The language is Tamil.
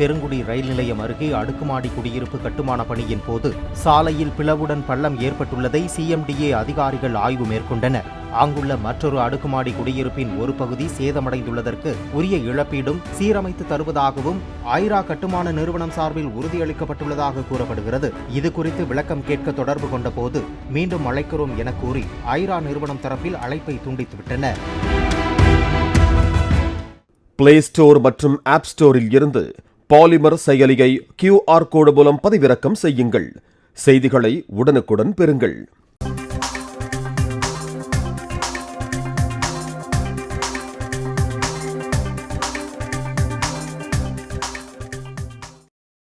பெருங்குடி ரயில் நிலையம் அருகே அடுக்குமாடி குடியிருப்பு கட்டுமான பணியின் போது சாலையில் பிளவுடன் பள்ளம் ஏற்பட்டுள்ளதை சிஎம்டிஏ அதிகாரிகள் ஆய்வு மேற்கொண்டனர். அங்குள்ள மற்றொரு அடுக்குமாடி குடியிருப்பின் ஒரு பகுதி சேதமடைந்துள்ளதற்கு உரிய இழப்பீடும் சீரமைத்து தருவதாகவும் ஐரா கட்டுமான நிறுவனம் சார்பில் உறுதியளிக்கப்பட்டுள்ளதாக கூறப்படுகிறது. இதுகுறித்து விளக்கம் கேட்க தொடர்பு கொண்ட போது மீண்டும் அழைக்கிறோம் என கூறி ஐரா நிறுவனம் தரப்பில் அழைப்பை துண்டித்துவிட்டனர். பிளே ஸ்டோர் மற்றும் ஆப் ஸ்டோரில் இருந்து பாலிமர் செயலியை QR கோடு மூலம் பதிவிறக்கம் செய்யுங்கள். செய்திகளை உடனுக்குடன் பெறுங்கள்.